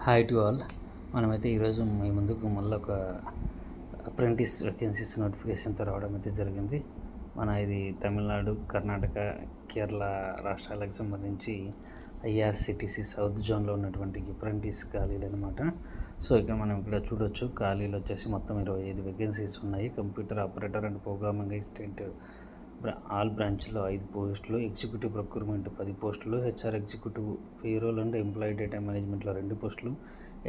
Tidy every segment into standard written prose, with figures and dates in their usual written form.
Hi to all. మనమైతే ఈరోజు మీ ముందుకు మళ్ళీ ఒక అప్రెంటిస్ వేకెన్సీస్ నోటిఫికేషన్తో రావడం అయితే జరిగింది. ఇది తమిళనాడు, కర్ణాటక, కేరళ రాష్ట్రాలకు సంబంధించి ఐఆర్సిటిసి సౌత్ జోన్లో ఉన్నటువంటి అప్రెంటిస్ ఖాళీలు అనమాట. సో ఇక్కడ చూడొచ్చు, ఖాళీలు వచ్చేసి మొత్తం 25 వేకెన్సీస్ ఉన్నాయి. Computer operator and programming assistant all బ్రాంచ్లో 5 పోస్టులు, ఎగ్జిక్యూటివ్ ప్రొక్యూర్మెంట్ 10 పోస్టులు, HR executive payroll and employee data మేనేజ్మెంట్లో 2 పోస్టులు,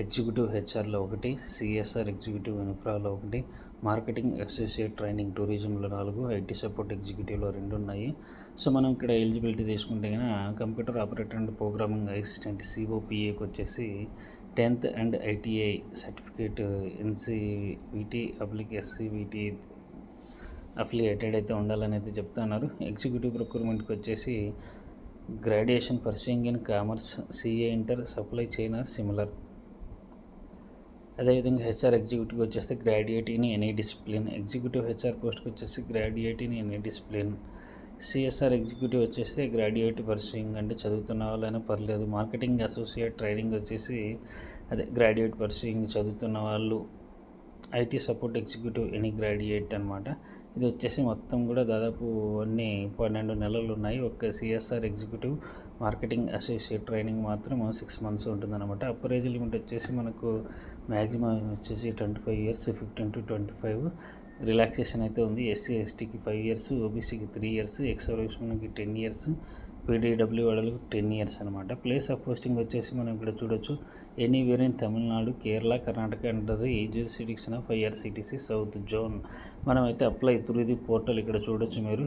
ఎగ్జిక్యూటివ్ హెచ్ఆర్లో 1, సిఎస్ఆర్ ఎగ్జిక్యూటివ్ ఇన్ఫ్రాలో 1, మార్కెటింగ్ అసోసియేట్ ట్రైనింగ్ టూరిజంలో 4, ఐటీ సపోర్ట్ ఎగ్జిక్యూటివ్లో 2 ఉన్నాయి. సో మనం ఇక్కడ ఎలిజిబిలిటీ తీసుకుంటే computer operator and programming assistant సిఓపిఏకి వచ్చేసి 10th and ITI certificate NCVT SCVT affiliated అయితే ఉండాలని అయితే చెప్తున్నారు. ఎగ్జిక్యూటివ్ ప్రొక్యూర్మెంట్కి వచ్చేసి graduation pursuing in commerce, CA inter, supply chain are similar. అదేవిధంగా హెచ్ఆర్ ఎగ్జిక్యూటివ్ వచ్చేసి graduate in any discipline, executive HR పోస్ట్కి వచ్చేసి graduate in any discipline, CSR executive వచ్చేసి గ్రాడ్యుయేట్ పర్సూయింగ్ అంటే చదువుతున్న వాళ్ళైనా పర్లేదు, మార్కెటింగ్ అసోసియేట్ ట్రైనింగ్ వచ్చేసి గ్రాడ్యుయేట్ పర్సూయింగ్ చదువుతున్న వాళ్ళు, IT support executive any graduate అనమాట. ఇది వచ్చేసి మొత్తం కూడా దాదాపు అన్నీ 12 నెలలు ఉన్నాయి. ఒక CSR executive marketing associate training మాత్రం 6 months ఉంటుందన్నమాట. అప్పర్ ఏజ్ లిమిట్ వచ్చేసి మనకు మ్యాక్సిమం వచ్చేసి 25 years, 15 to 25. రిలాక్సేషన్ అయితే ఉంది. ఎస్సీ ఎస్టీకి 5 years, ఓబీసీకి 3 years, ఎక్స్ సర్వీస్మెన్కి 10 years, పీడబ్ల్యూ వాళ్ళకు 10 years అనమాట. ప్లేస్ ఆఫ్ పోస్టింగ్ వచ్చేసి మనం ఇక్కడ చూడొచ్చు, anywhere in Tamil Nadu, Kerala, Karnataka under the jurisdiction of IRCTC south zone. మనమైతే అప్లై త్రూ ది పోర్టల్ ఇక్కడ చూడొచ్చు మీరు,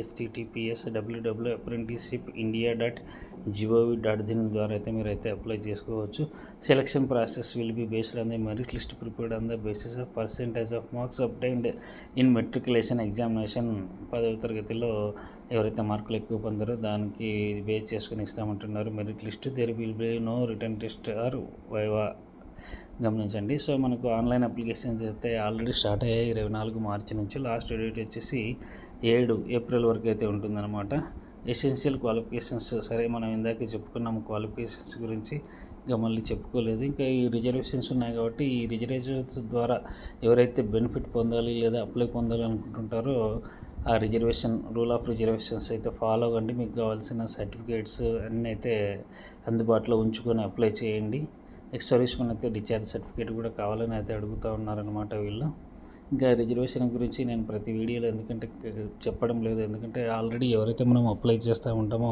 https://apprenticeshipindia.gov.in ద్వారా అయితే మీరైతే అప్లై చేసుకోవచ్చు. Selection process will be based on the merit list prepared on the basis of percentage of marks obtained in matriculation examination. 10వ తరగతిలో ఎవరైతే మార్కులు ఎక్కువ పొందారో దానికి బేస్ చేసుకుని ఇస్తామంటున్నారు merit list. There will be no written test are viva. గమనించండి. సో మనకు ఆన్లైన్ అప్లికేషన్స్ అయితే ఆల్రెడీ స్టార్ట్ అయ్యాయి 24 మార్చి నుంచి. లాస్ట్ డేట్ వచ్చేసి 7 ఏప్రిల్ వరకు అయితే ఉంటుందన్నమాట. ఎసెన్షియల్ క్వాలిఫికేషన్స్, సరే మనం ఇందాకే చెప్పుకున్నాము క్వాలిఫికేషన్స్ గురించి, ఇంకా మళ్ళీ చెప్పుకోలేదు. ఇంకా ఈ రిజర్వేషన్స్ ఉన్నాయి కాబట్టి ఈ రిజర్వేషన్స్ ద్వారా ఎవరైతే బెనిఫిట్ పొందాలి లేదా అప్లై పొందాలి అనుకుంటుంటారో ఆ రిజర్వేషన్ రూల్ ఆఫ్ రిజర్వేషన్స్ అయితే ఫాలో అవ్వండి. మీకు కావాల్సిన సర్టిఫికేట్స్ అన్నీ అయితే అందుబాటులో ఉంచుకొని అప్లై చేయండి. ఎక్స్ సర్వీస్మెన్ అయితే డిశ్చార్జ్ సర్టిఫికేట్ కూడా కావాలని అయితే అడుగుతూ ఉన్నారనమాట వీళ్ళు. ఇంకా రిజర్వేషన్ గురించి నేను ప్రతి వీడియోలో ఎందుకంటే చెప్పడం లేదు, ఎందుకంటే ఆల్రెడీ ఎవరైతే మనం అప్లై చేస్తూ ఉంటామో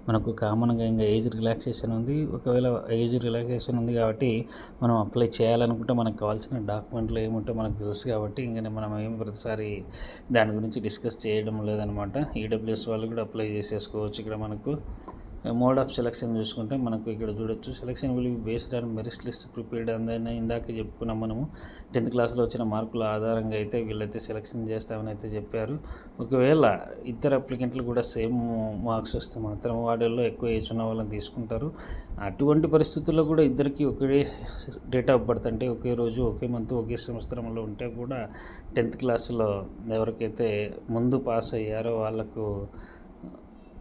మనకు కామన్గా ఇంకా ఏజ్ రిలాక్సేషన్ ఉంది. ఒకవేళ ఏజ్ రిలాక్సేషన్ ఉంది కాబట్టి మనం అప్లై చేయాలనుకుంటే మనకు కావాల్సిన డాక్యుమెంట్లు ఏముంటే మనకు తెలుసు కాబట్టి ఇంకా మనం ప్రతిసారి దాని గురించి డిస్కస్ చేయడం లేదనమాట. ఈడబ్ల్యూఎస్ వాళ్ళు కూడా అప్లై చేసేసుకోవచ్చు. ఇక్కడ మనకు మోడ్ ఆఫ్ సెలక్షన్ చూసుకుంటే మనకు ఇక్కడ చూడొచ్చు, selection will be based on merit list prepared అందని ఇందాక చెప్పుకున్నాం మనము. 10th క్లాస్లో వచ్చిన మార్కుల ఆధారంగా అయితే వీళ్ళైతే సెలక్షన్ చేస్తామని అయితే చెప్పారు. ఒకవేళ ఇద్దరు అప్లికెంట్లు కూడా సేమ్ మార్క్స్ వస్తే మాత్రం వాటిల్లో ఎక్కువ ఏజ్ ఉన్న వాళ్ళని తీసుకుంటారు. అటువంటి పరిస్థితుల్లో కూడా ఇద్దరికి ఒకే డేట్ ఆఫ్ బర్త్ అంటే ఒకే రోజు, ఒకే మంత్, ఒకే సంవత్సరంలో ఉంటే కూడా 10th క్లాస్లో ఎవరికైతే ముందు పాస్ అయ్యారో వాళ్ళకు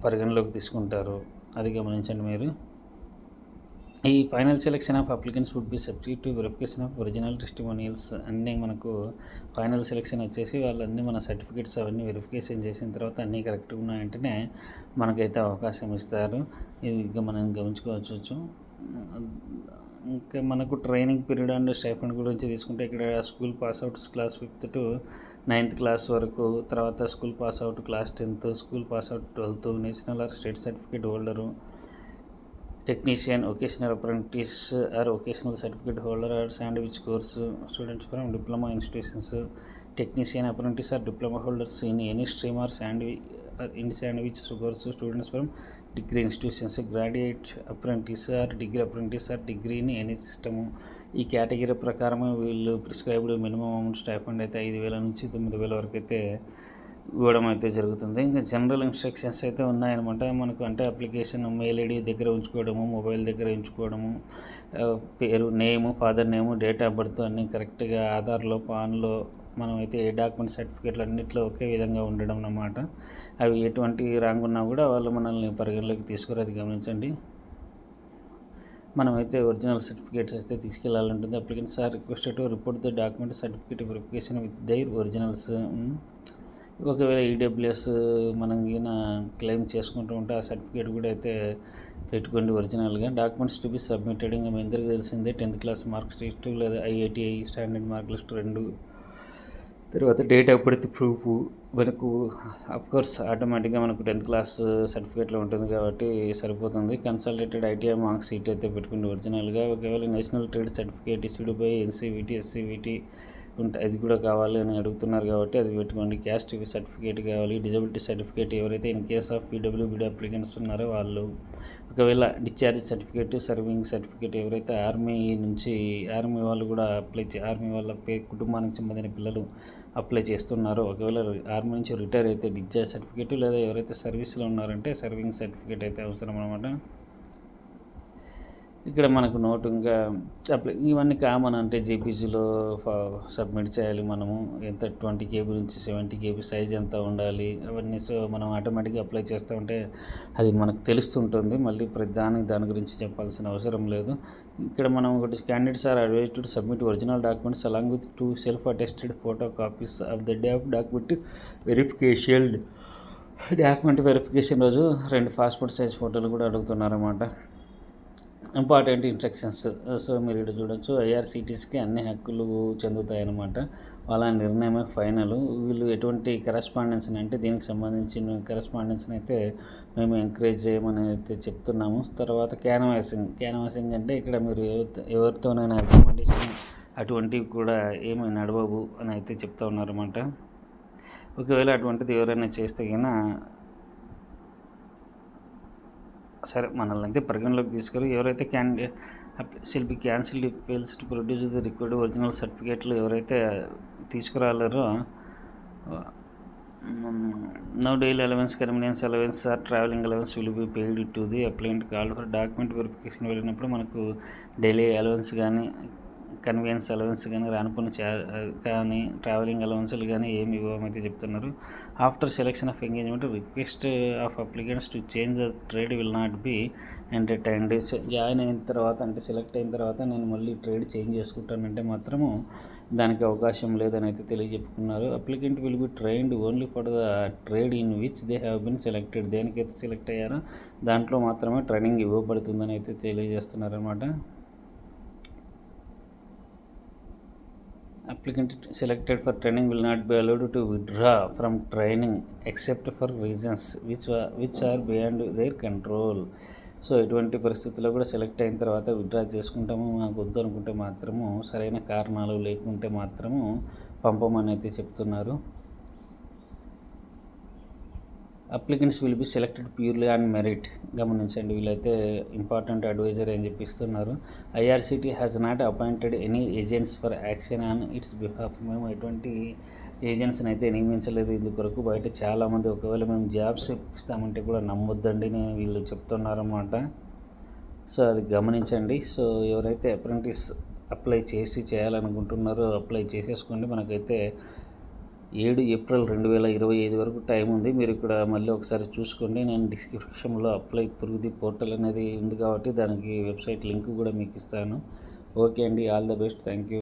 పరిగణలోకి తీసుకుంటారు. అది గమనించండి మీరు. ఈ final selection of applicants would be subject to verification of original testimonials. అన్నీ మనకు ఫైనల్ సెలెక్షన్ వచ్చేసి వాళ్ళన్నీ మన సర్టిఫికేట్స్ అవన్నీ వెరిఫికేషన్ చేసిన తర్వాత అన్నీ కరెక్ట్గా ఉన్నాయంటేనే మనకైతే అవకాశం ఇస్తారు. ఇది మనం గమనించుకోవచ్చు. ఇంకా మనకు ట్రైనింగ్ పీరియడ్ అండ్ స్టైఫండ్ గురించి తీసుకుంటే ఇక్కడ school passouts class 5th to 9th class వరకు, తర్వాత school passout class 10th, school passout 12th, national or state certificate holder, technician, vocational apprentice or vocational certificate holder or sandwich course students from diploma institutions, technician apprentice or diploma holders in any stream or sandwich course students from degree institutions, graduate apprentice or degree in any system. ఈ category ప్రకారం వీళ్ళు prescribed minimum amount stipend అయితే 5,000 నుంచి 9,000 వరకు అయితే ఇవ్వడం అయితే జరుగుతుంది. ఇంకా జనరల్ ఇన్స్ట్రక్షన్స్ అయితే ఉన్నాయన్నమాట మనకు. అంటే అప్లికేషన్ మెయిల్ ఐడి దగ్గర ఉంచుకోవడము, మొబైల్ దగ్గర ఉంచుకోవడము, పేరు, name, father name, date of birth అన్నీ కరెక్ట్గా ఆధార్లో, పాన్లో, మనమైతే ఏ డాక్యుమెంట్ సర్టిఫికేట్లు అన్నింటిలో ఒకే విధంగా ఉండడం అన్నమాట. అవి ఎటువంటి రాంగ్ ఉన్నా కూడా వాళ్ళు మనల్ని పరిగణలోకి తీసుకుని అది గమనించండి. మనమైతే ఒరిజినల్ సర్టిఫికేట్స్ అయితే తీసుకెళ్ళాలంటుంది. Applicants are requested to report the document certificate verification with their originals. ఒకవేళ ఈడబ్ల్యూఎస్ మనం ఈయన క్లెయిమ్ చేసుకుంటూ ఉంటే ఆ సర్టిఫికేట్ కూడా అయితే పెట్టుకోండి ఒరిజినల్గా. డాక్యుమెంట్స్ టు బి సబ్మిటెడ్ ఇంకా మీ అందరికీ తెలిసిందే 10th క్లాస్ మార్క్స్ లిస్టు లేదా ఐఐటిఐ స్టాండర్డ్ మార్క్ లిస్ట్ 2, తర్వాత డేట్ ఆఫ్ బర్త్ ప్రూఫ్. మనకు కోర్స్ ఆటోమేటిక్గా మనకు 10th క్లాస్ సర్టిఫికేట్లో ఉంటుంది కాబట్టి సరిపోతుంది. కన్సల్టేటెడ్ ఐటీఐ మార్క్స్ షీట్ అయితే పెట్టుకోండి ఒరిజినల్గా. ఒకవేళ national trade certificate issued by NCVT SCVT ఉంటే అది కూడా కావాలి అని అడుగుతున్నారు కాబట్టి అది పెట్టుకోండి. క్యాస్ట్ సర్టిఫికేట్ కావాలి. డిజబిలిటీ సర్టిఫికేట్ ఎవరైతే in case of PWBD applicants ఉన్నారో వాళ్ళు. ఒకవేళ డిశ్చార్జ్ సర్టిఫికేట్, సర్వింగ్ సర్టిఫికేట్ ఎవరైతే ఆర్మీ వాళ్ళు కూడా ఆర్మీ వాళ్ళ కుటుంబానికి సంబంధించిన పిల్లలు అప్లై చేస్తున్నారో, ఒకవేళ ఆర్మీ నుంచి రిటైర్ అయితే డిశ్చార్జ్ సర్టిఫికేట్, లేదా ఎవరైతే సర్వీస్లో ఉన్నారంటే సర్వింగ్ సర్టిఫికేట్ అయితే అవసరం అనమాట. ఇక్కడ మనకు నోట్ ఇంకా ఇవన్నీ కామన్. అంటే జేపీజీలో సబ్మిట్ చేయాలి మనము. ఎంత 20 KB నుంచి 70 KB సైజ్ ఎంత ఉండాలి అవన్నీ. సో మనం ఆటోమేటిక్గా అప్లై చేస్తూ ఉంటే అది మనకు తెలుస్తుంటుంది. మళ్ళీ దాని గురించి చెప్పాల్సిన అవసరం లేదు. ఇక్కడ మనం ఒకటి candidates are advised to submit original documents along with 2 self attested photo copies of the day of document verification. Document verification రోజు 2 పాస్పోర్ట్ సైజ్ ఫోటోలు కూడా అడుగుతున్నారన్నమాట. Important instructions. సో మీరు ఇక్కడ చూడొచ్చు, ఐఆర్సిటీస్కి అన్ని హక్కులు చెందుతాయన్నమాట. వాళ్ళ నిర్ణయమే ఫైనల్. వీళ్ళు ఎటువంటి కరెస్పాండెన్స్ని అంటే దీనికి సంబంధించిన కరెస్పాండెన్స్ని అయితే మేము ఎంకరేజ్ చేయమని అయితే చెప్తున్నాము. తర్వాత క్యాన్వాసింగ్ అంటే ఇక్కడ మీరు ఎవరితోనైనా రికమెండేషన్ అటువంటివి కూడా ఏమీ నడవవు అని అయితే చెప్తా ఉన్నారన్నమాట. ఒకవేళ అటువంటిది ఎవరైనా చేస్తే కన్నా సరే మనల్ని అయితే పరిగణలోకి తీసుకొని ఎవరైతే shall be cancelled if fails to produce the required original సర్టిఫికేట్లు ఎవరైతే తీసుకురాలేరో no daily allowance, convenience allowance or travelling allowance will be paid to the applicant called for document verification. వెళ్ళినప్పుడు మనకు డైలీ అలవెన్స్ కానీ కన్వీనియన్స్ అలవెన్స్ కానీ రానుకున్న కానీ travelling అలవెన్స్లు కానీ ఏమి ఇవ్వమైతే చెప్తున్నారు. After selection of engagement request of applicants to change the trade will not be entertained. Join అయిన తర్వాత అంటే సెలెక్ట్ అయిన తర్వాత నేను మళ్ళీ ట్రేడ్ చేంజ్ చేసుకుంటానంటే మాత్రము దానికి అవకాశం లేదని అయితే తెలియజెప్పుకున్నారు. Applicant will be trained only for the trade in which they have been selected. దేనికైతే సెలెక్ట్ అయ్యారో దాంట్లో మాత్రమే ట్రైనింగ్ ఇవ్వబడుతుందని అయితే తెలియజేస్తున్నారు అన్నమాట. Applicant selected for training will not be allowed to withdraw from training except for reasons which are beyond their control. So ఎటువంటి పరిస్థితుల్లో కూడా సెలెక్ట్ అయిన తర్వాత విత్డ్రా చేసుకుంటాము. మాకు వద్దు అనుకుంటే మాత్రము, సరైన కారణాలు లేకుంటే మాత్రము పంపమని అయితే చెప్తున్నారు. Applicants will be selected purely on merit. గమనించండి, వీళ్ళైతే ఇంపార్టెంట్ అడ్వైజర్ అని చెప్పిస్తున్నారు. IRCTC has not appointed any agents for action on its behalf. మేము ఎటువంటి ఏజెంట్స్ని అయితే నియమించలేదు ఇందుకొరకు. బయట చాలామంది ఒకవేళ మేము జాబ్స్ ఇప్పిస్తామంటే కూడా నమ్మొద్దండి నేను వీళ్ళు చెప్తున్నారన్నమాట. సో అది గమనించండి. సో ఎవరైతే అప్రెంటిస్ అప్లై చేయాలనుకుంటున్నారో అప్లై చేసేసుకోండి. మనకైతే 7 ఏప్రిల్ 2025 వరకు టైం ఉంది. మీరు ఇక్కడ మళ్ళీ ఒకసారి చూసుకోండి. నేను డిస్క్రిప్షన్లో అప్లై త్రూ ది పోర్టల్ అనేది ఉంది కాబట్టి దానికి వెబ్సైట్ లింక్ కూడా మీకు ఇస్తాను. ఓకే అండి, all the best, thank you.